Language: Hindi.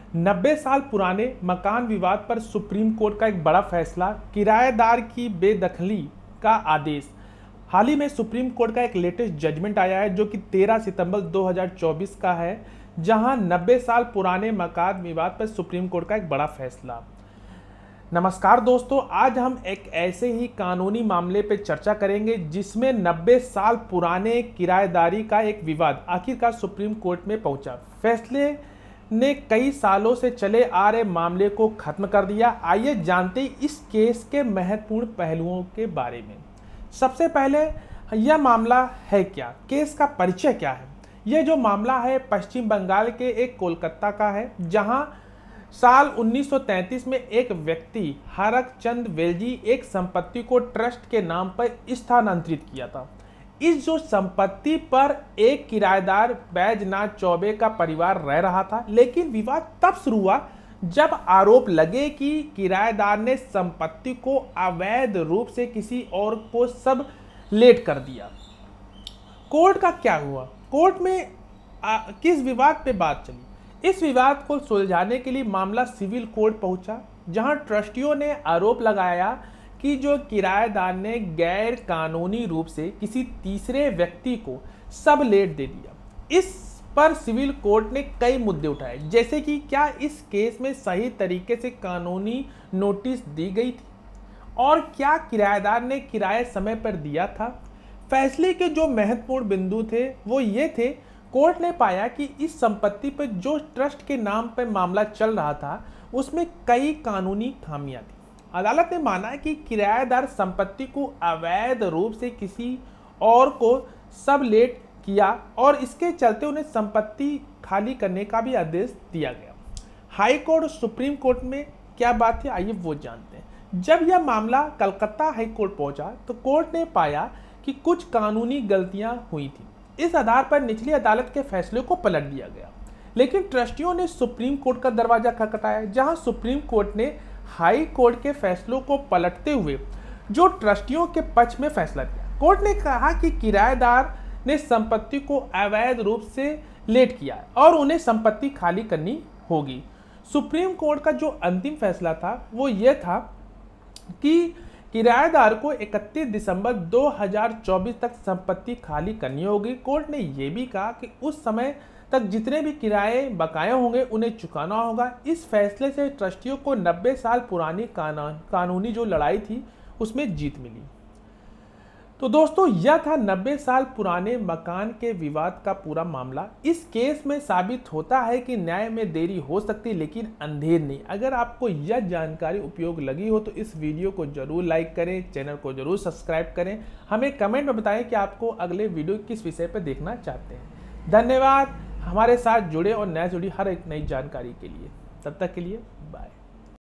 90 साल पुराने मकान विवाद पर सुप्रीम कोर्ट का एक बड़ा फैसला, किराएदार की बेदखली का आदेश। हाल ही में सुप्रीम कोर्ट का एक लेटेस्ट जजमेंट आया है जो कि 13 सितंबर 2024 का है, जहां 90 साल पुराने मकान विवाद पर सुप्रीम कोर्ट का एक बड़ा फैसला। नमस्कार दोस्तों, आज हम एक ऐसे ही कानूनी मामले पर चर्चा करेंगे जिसमें 90 साल पुराने किराएदारी का एक विवाद आखिरकार सुप्रीम कोर्ट में पहुंचा। फैसले ने कई सालों से चले आ रहे मामले को खत्म कर दिया। आइए जानते हैं इस केस के महत्वपूर्ण पहलुओं के बारे में। सबसे पहले यह मामला है क्या, केस का परिचय क्या है। यह जो मामला है पश्चिम बंगाल के एक कोलकाता का है, जहां साल 1933 में एक व्यक्ति हरक चंद वेलजी एक संपत्ति को ट्रस्ट के नाम पर स्थानांतरित किया था। इस जो संपत्ति पर एक किराएदार बैजनाथ चौबे का परिवार रह रहा था, लेकिन विवाद तब शुरू हुआ जब आरोप लगे कि किराएदार ने संपत्ति को अवैध रूप से किसी और को सब लेट कर दिया। कोर्ट का क्या हुआ, कोर्ट में किस विवाद पे बात चली। इस विवाद को सुलझाने के लिए मामला सिविल कोर्ट पहुंचा, जहां ट्रस्टियों ने आरोप लगाया कि जो किराएदार ने गैर कानूनी रूप से किसी तीसरे व्यक्ति को सब लेट दे दिया। इस पर सिविल कोर्ट ने कई मुद्दे उठाए, जैसे कि क्या इस केस में सही तरीके से कानूनी नोटिस दी गई थी और क्या किराएदार ने किराया समय पर दिया था। फैसले के जो महत्वपूर्ण बिंदु थे वो ये थे, कोर्ट ने पाया कि इस संपत्ति पर जो ट्रस्ट के नाम पर मामला चल रहा था उसमें कई कानूनी खामियां थी। अदालत ने माना कि किराएदार संपत्ति को अवैध रूप से किसी और को सब लेट किया और इसके चलते उन्हें संपत्ति खाली करने का भी आदेश दिया गया। हाई कोर्ट और सुप्रीम कोर्ट में क्या बात है, आइए वो जानते हैं। जब यह मामला कलकत्ता हाई कोर्ट पहुंचा तो कोर्ट ने पाया कि कुछ कानूनी गलतियां हुई थी। इस आधार पर निचली अदालत के फैसले को पलट दिया गया, लेकिन ट्रस्टियों ने सुप्रीम कोर्ट का दरवाजा खटखटाया, जहां सुप्रीम कोर्ट ने हाई कोर्ट के फैसलों को पलटते हुए जो ट्रस्टियों के पक्ष में फैसला किया। कोर्ट ने कहा कि किराएदार ने संपत्ति को अवैध रूप से लेट किया और उन्हें संपत्ति खाली करनी होगी। सुप्रीम कोर्ट का जो अंतिम फैसला था वो ये था कि किराएदार को 31 दिसंबर 2024 तक संपत्ति खाली करनी होगी। कोर्ट ने यह भी कहा कि उस समय तक जितने भी किराए बकाए होंगे उन्हें चुकाना होगा। इस फैसले से ट्रस्टियों को 90 साल पुरानी कानूनी जो लड़ाई थी उसमें जीत मिली। तो दोस्तों, यह था 90 साल पुराने मकान के विवाद का पूरा मामला। इस केस में साबित होता है कि न्याय में देरी हो सकती है लेकिन अंधेर नहीं। अगर आपको यह जानकारी उपयोग लगी हो तो इस वीडियो को जरूर लाइक करें, चैनल को जरूर सब्सक्राइब करें। हमें कमेंट में बताएं कि आपको अगले वीडियो किस विषय पर देखना चाहते हैं। धन्यवाद हमारे साथ जुड़े और नया जुड़ी हर एक नई जानकारी के लिए। तब तक के लिए बाय।